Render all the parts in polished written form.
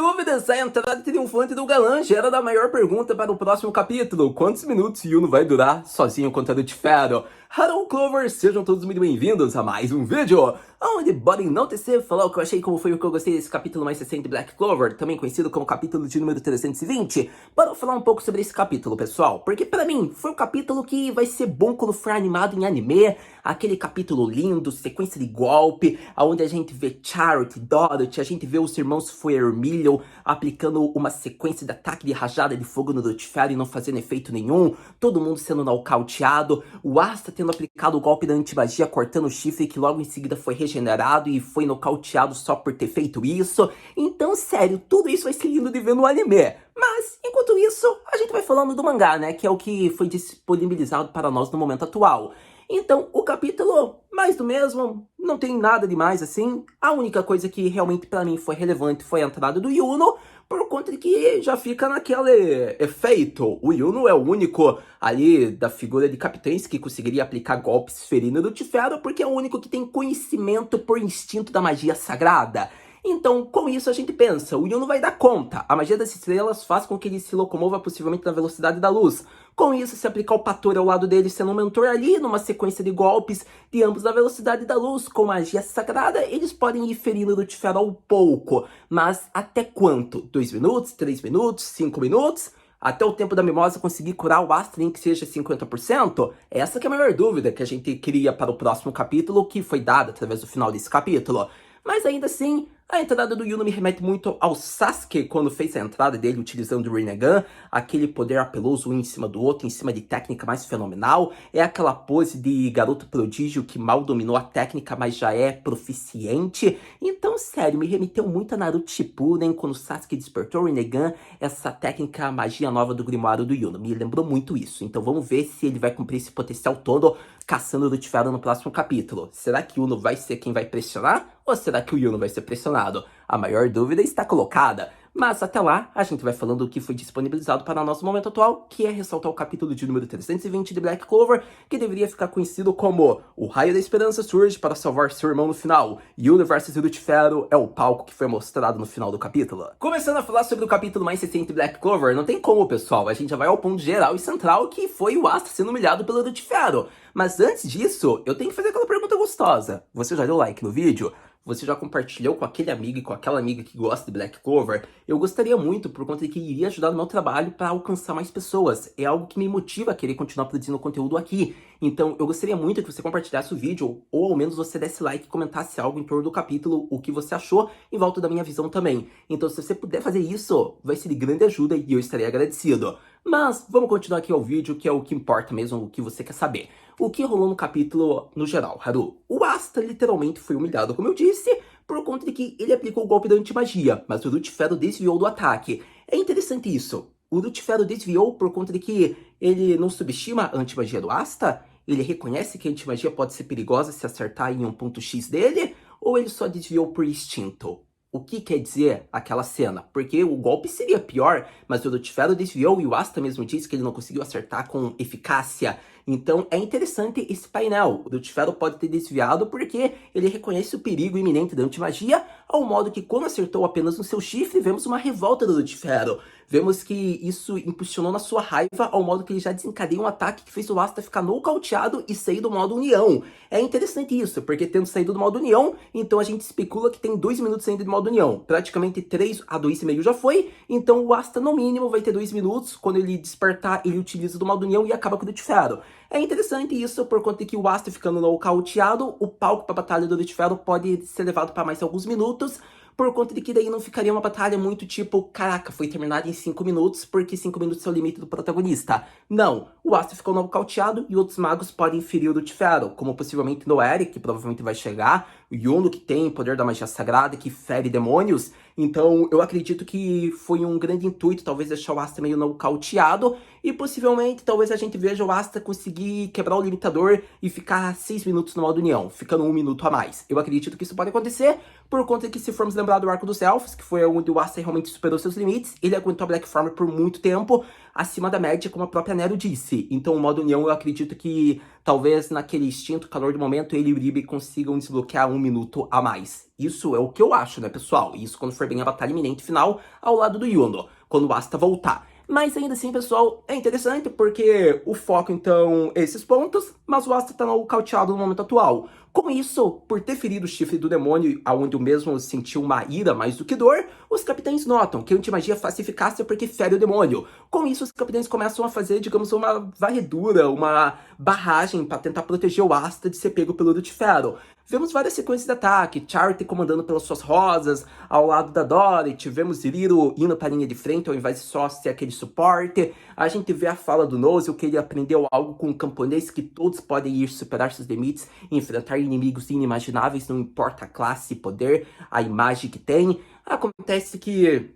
dúvidas, a entrada triunfante do galã gera a maior pergunta para o próximo capítulo. Quantos minutos Yuno vai durar sozinho contra Lucifer? Hello Clover, sejam todos muito bem-vindos a mais um vídeo, onde bora enaltecer, falar o que eu achei, como foi o que eu gostei desse capítulo mais recente de Black Clover, também conhecido como capítulo de número 320. Bora falar um pouco sobre esse capítulo, pessoal, porque pra mim foi um capítulo que vai ser bom quando for animado em anime, aquele capítulo lindo, sequência de golpe, onde a gente vê Charity, Dorothy, a gente vê os irmãos Fuermillion aplicando uma sequência de ataque de rajada de fogo no Lucifer e não fazendo efeito nenhum, todo mundo sendo nocauteado, o Asta tendo aplicado o golpe da antimagia cortando o chifre que logo em seguida foi regenerado e foi nocauteado só por ter feito isso. Então, sério, tudo isso vai ser lindo de ver no anime. Mas, enquanto isso, a gente vai falando do mangá, né, que é o que foi disponibilizado para nós no momento atual. Então, o capítulo, mais do mesmo, não tem nada demais assim. A única coisa que realmente pra mim foi relevante foi a entrada do Yuno, por conta de que já fica naquele efeito. O Yuno é o único ali da figura de capitães que conseguiria aplicar golpes ferindo do Tifero, porque é o único que tem conhecimento por instinto da magia sagrada. Então, com isso a gente pensa, o Yuno vai dar conta. A magia das estrelas faz com que ele se locomova possivelmente na velocidade da luz. Com isso, se aplicar o Pator ao lado dele sendo um mentor ali, numa sequência de golpes de ambos na velocidade da luz, com magia sagrada, eles podem ir ferindo o Tifero ao pouco. Mas até quanto? 2 minutos? 3 minutos? 5 minutos? Até o tempo da mimosa conseguir curar o Asta nem que seja 50%? Essa que é a maior dúvida que a gente cria para o próximo capítulo, que foi dada através do final desse capítulo. Mas ainda assim, a entrada do Yuno me remete muito ao Sasuke quando fez a entrada dele utilizando o Rinnegan, aquele poder apeloso um em cima do outro, em cima de técnica mais fenomenal, é aquela pose de garoto prodígio que mal dominou a técnica, mas já é proficiente. Então, sério, me remeteu muito a Naruto Shippuden, quando o Sasuke despertou o Rinnegan, essa técnica, magia nova do Grimoário do Yuno, me lembrou muito isso. Então vamos ver se ele vai cumprir esse potencial todo, caçando o Lucifer no próximo capítulo. Será que o Yuno vai ser quem vai pressionar? Ou será que o Yuno vai ser pressionado? A maior dúvida está colocada. Mas até lá, a gente vai falando do que foi disponibilizado para o nosso momento atual, que é ressaltar o capítulo de número 320 de Black Clover, que deveria ficar conhecido como O Raio da Esperança surge para salvar seu irmão no final. Yuno vs Lucifer é o palco que foi mostrado no final do capítulo. Começando a falar sobre o capítulo mais recente de Black Clover, não tem como, pessoal. A gente já vai ao ponto geral e central, que foi o Asta sendo humilhado pelo Lucifer. Mas antes disso, eu tenho que fazer aquela pergunta gostosa. Você já deu like no vídeo? Você já compartilhou com aquele amigo e com aquela amiga que gosta de Black Clover? Eu gostaria muito, por conta de que iria ajudar no meu trabalho para alcançar mais pessoas. É algo que me motiva a querer continuar produzindo conteúdo aqui. Então, eu gostaria muito que você compartilhasse o vídeo, ou ao menos você desse like e comentasse algo em torno do capítulo, o que você achou, em volta da minha visão também. Então, se você puder fazer isso, vai ser de grande ajuda e eu estarei agradecido. Mas, vamos continuar aqui ao vídeo, que é o que importa mesmo, o que você quer saber. O que rolou no capítulo no geral, Haru? O Asta literalmente foi humilhado, como eu disse, por conta de que ele aplicou o golpe da antimagia, mas o Lucifer desviou do ataque. É interessante isso. O Lucifer desviou por conta de que ele não subestima a antimagia do Asta? Ele reconhece que a antimagia pode ser perigosa se acertar em um ponto X dele? Ou ele só desviou por instinto? O que quer dizer aquela cena? Porque o golpe seria pior, mas o Lucifer desviou e o Asta mesmo disse que ele não conseguiu acertar com eficácia. Então é interessante esse painel. O Lucifer pode ter desviado porque ele reconhece o perigo iminente da antimagia, ao modo que quando acertou apenas no seu chifre, vemos uma revolta do Lucifer. Vemos que isso impulsionou na sua raiva, ao modo que ele já desencadeia um ataque que fez o Asta ficar nocauteado e sair do modo união. É interessante isso, porque tendo saído do modo união, então a gente especula que tem 2 minutos ainda de modo união. Praticamente 3 a 2,5 já foi, então o Asta no mínimo vai ter 2 minutos. Quando ele despertar, ele utiliza do modo união e acaba com o Lucifer. É interessante isso, por conta de que o Asta ficando nocauteado, o palco para a batalha do Lucifer pode ser levado para mais alguns minutos, por conta de que daí não ficaria uma batalha muito tipo, caraca, foi terminada em 5 minutos, porque 5 minutos é o limite do protagonista. Não, o Asta ficou nocauteado e outros magos podem ferir o Lucifer, como possivelmente Noeri, que provavelmente vai chegar, o Yuno, que tem poder da magia sagrada, que fere demônios. Então eu acredito que foi um grande intuito, talvez deixar o Asta meio nocauteado, e possivelmente talvez a gente veja o Asta conseguir quebrar o limitador e ficar 6 minutos no modo união, ficando 1 minuto a mais. Eu acredito que isso pode acontecer, por conta de que se formos lembrar do arco dos elfos, que foi onde o Asta realmente superou seus limites, ele aguentou a Black Farmer por muito tempo, acima da média, como a própria Nero disse. Então o modo união eu acredito que talvez naquele instinto calor do momento ele e o Uribe consigam desbloquear 1 minuto a mais. Isso é o que eu acho, né, pessoal? Isso quando for bem a batalha iminente final ao lado do Yuno, quando o Asta voltar. Mas ainda assim, pessoal, é interessante porque o foco, então, é esses pontos, mas o Asta tá nocauteado no momento atual. Com isso, por ter ferido o chifre do demônio, aonde o mesmo sentiu uma ira mais do que dor, os capitães notam que a antimagia faz eficácia porque fere o demônio. Com isso, os capitães começam a fazer, digamos, uma varredura, uma barragem para tentar proteger o Asta de ser pego pelo Lucifer. Vemos várias sequências de ataque, Charity comandando pelas suas rosas, ao lado da Dorothy, vemos Riro indo para a linha de frente ao invés de só ser aquele suporte. A gente vê a fala do Nozel, que ele aprendeu algo com o camponês, que todos podem ir superar seus limites e enfrentar inimigos inimagináveis, não importa a classe, poder, a imagem que tem. Acontece que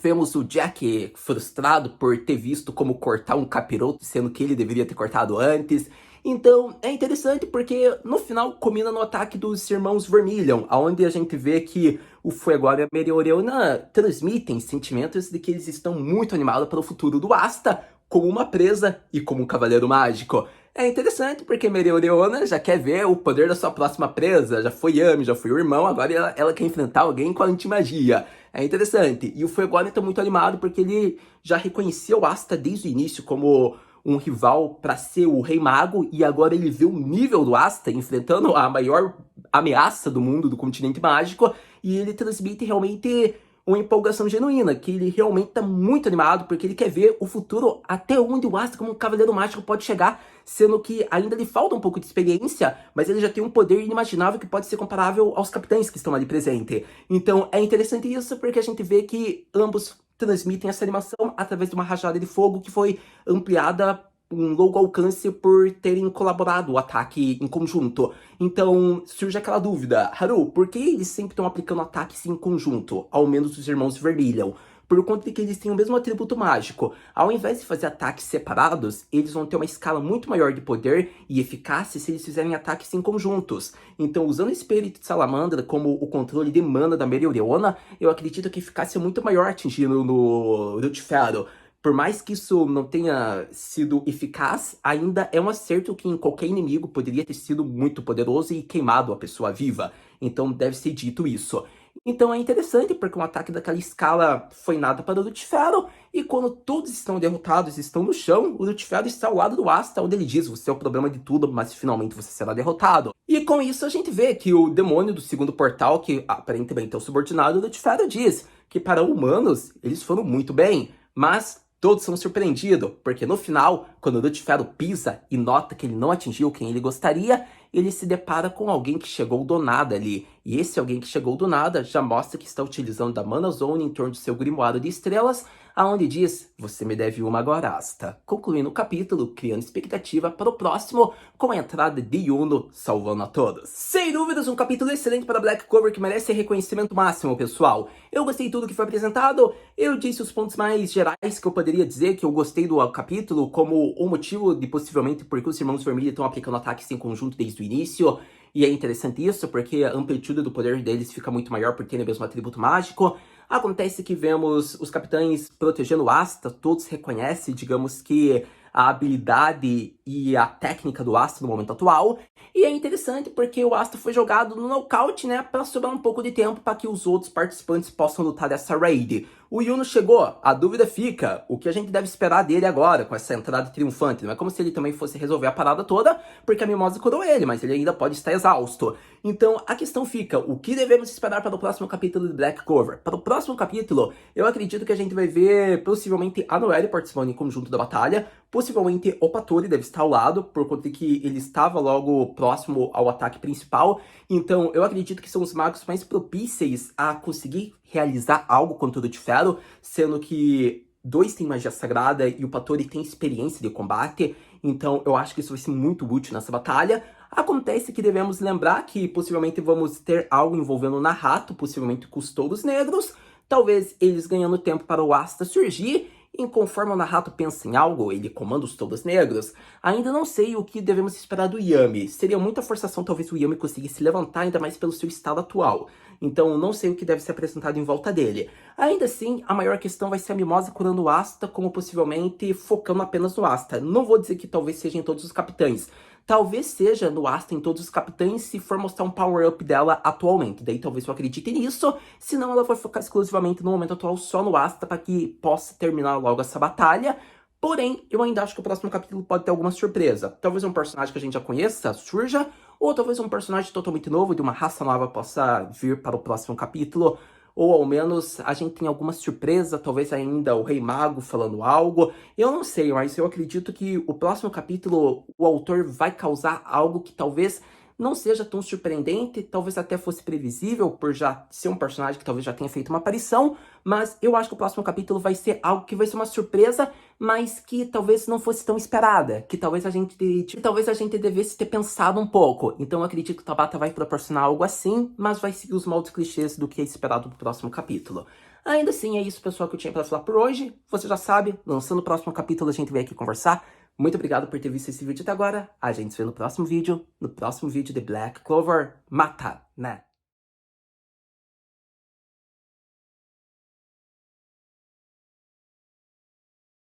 vemos o Jack frustrado por ter visto como cortar um capiroto, sendo que ele deveria ter cortado antes. Então, é interessante porque no final combina no ataque dos irmãos Vermilion, onde a gente vê que o Fuegora e a Mereoreona transmitem sentimentos de que eles estão muito animados para o futuro do Asta, como uma presa e como um cavaleiro mágico. É interessante porque Mereoreona já quer ver o poder da sua próxima presa, já foi Yami, já foi o irmão, agora ela quer enfrentar alguém com a antimagia. É interessante. E o Fuegora está muito animado porque ele já reconheceu o Asta desde o início como um rival para ser o Rei Mago, e agora ele vê o nível do Asta enfrentando a maior ameaça do mundo, do continente mágico, e ele transmite realmente uma empolgação genuína, que ele realmente está muito animado, porque ele quer ver o futuro, até onde o Asta como um cavaleiro mágico pode chegar, sendo que ainda lhe falta um pouco de experiência, mas ele já tem um poder inimaginável que pode ser comparável aos capitães que estão ali presentes. Então é interessante isso, porque a gente vê que ambos transmitem essa animação através de uma rajada de fogo que foi ampliada um longo alcance por terem colaborado o ataque em conjunto. Então surge aquela dúvida, Haru, por que eles sempre estão aplicando ataques em conjunto, ao menos os irmãos Vermilion? Por conta de que eles têm o mesmo atributo mágico. Ao invés de fazer ataques separados, eles vão ter uma escala muito maior de poder e eficácia se eles fizerem ataques em conjuntos. Então, usando o Espírito de Salamandra como o controle de mana da Mereoreona, eu acredito que a eficácia é muito maior atingindo no Lucifer. Por mais que isso não tenha sido eficaz, ainda é um acerto que em qualquer inimigo poderia ter sido muito poderoso e queimado a pessoa viva. Então deve ser dito isso. Então é interessante porque um ataque daquela escala foi nada para o Lucifer, e quando todos estão derrotados e estão no chão, o Lucifer está ao lado do Asta, onde ele diz: você é o problema de tudo, mas finalmente você será derrotado. E com isso a gente vê que o demônio do segundo portal, que aparentemente é o subordinado do Lucifer, diz que para humanos eles foram muito bem, mas todos são surpreendidos, porque no final, quando o Lucifer pisa e nota que ele não atingiu quem ele gostaria, ele se depara com alguém que chegou do nada ali. E esse alguém que chegou do nada já mostra que está utilizando da Mana Zone em torno do seu grimoário de estrelas, aonde diz: você me deve uma agora, Asta. Concluindo o capítulo, criando expectativa para o próximo, com a entrada de Yuno salvando a todos. Sem dúvidas, um capítulo excelente para Black Clover que merece reconhecimento máximo, pessoal. Eu gostei de tudo que foi apresentado, eu disse os pontos mais gerais que eu poderia dizer que eu gostei do capítulo, como o motivo de possivelmente porque os irmãos Vermelhos estão aplicando ataques em conjunto desde o início. E é interessante isso, porque a amplitude do poder deles fica muito maior por terem o mesmo atributo mágico. Acontece que vemos os capitães protegendo o Asta, todos reconhecem, digamos que, a habilidade e a técnica do Asta no momento atual. E é interessante porque o Asta foi jogado no nocaute, né, para sobrar um pouco de tempo para que os outros participantes possam lutar dessa raid. O Yuno chegou, a dúvida fica, o que a gente deve esperar dele agora, com essa entrada triunfante? Não é como se ele também fosse resolver a parada toda, porque a Mimosa curou ele, mas ele ainda pode estar exausto. Então, a questão fica, o que devemos esperar para o próximo capítulo de Black Clover? Para o próximo capítulo, eu acredito que a gente vai ver, possivelmente, a Noelle participando em conjunto da batalha, possivelmente o Patori deve estar ao lado, por conta de que ele estava logo próximo ao ataque principal. Então, eu acredito que são os magos mais propíceis a conseguir realizar algo contra o Lucifer, sendo que dois têm magia sagrada e o Patori tem experiência de combate. Então, eu acho que isso vai ser muito útil nessa batalha. Acontece que devemos lembrar que possivelmente vamos ter algo envolvendo o Nahato, possivelmente com os touros negros. Talvez eles ganhando tempo para o Asta surgir. E conforme o Nahato pensa em algo, ele comanda os touros negros. Ainda não sei o que devemos esperar do Yami. Seria muita forçação talvez o Yami conseguisse levantar, ainda mais pelo seu estado atual. Então não sei o que deve ser apresentado em volta dele. Ainda assim, a maior questão vai ser a Mimosa curando o Asta, como possivelmente focando apenas no Asta. Não vou dizer que talvez seja em todos os capitães. talvez seja no Asta em Todos os Capitães se for mostrar um power-up dela atualmente. Daí talvez eu acredite nisso, senão ela vai focar exclusivamente no momento atual só no Asta para que possa terminar logo essa batalha. Porém, eu ainda acho que o próximo capítulo pode ter alguma surpresa. Talvez um personagem que a gente já conheça surja, ou talvez um personagem totalmente novo, de uma raça nova, possa vir para o próximo capítulo. Ou ao menos a gente tem alguma surpresa, talvez ainda o Rei Mago falando algo. Eu não sei, mas eu acredito que o próximo capítulo o autor vai causar algo que talvez não seja tão surpreendente, talvez até fosse previsível, por já ser um personagem que talvez já tenha feito uma aparição, mas eu acho que o próximo capítulo vai ser algo que vai ser uma surpresa, mas que talvez não fosse tão esperada, que talvez a gente devesse ter pensado um pouco. Então eu acredito que o Tabata vai proporcionar algo assim, mas vai seguir os moldes clichês do que é esperado do próximo capítulo. Ainda assim, é isso, pessoal, que eu tinha pra falar por hoje. Você já sabe, lançando o próximo capítulo a gente vem aqui conversar. Muito obrigado por ter visto esse vídeo até agora. A gente se vê no próximo vídeo de Black Clover Mata, né?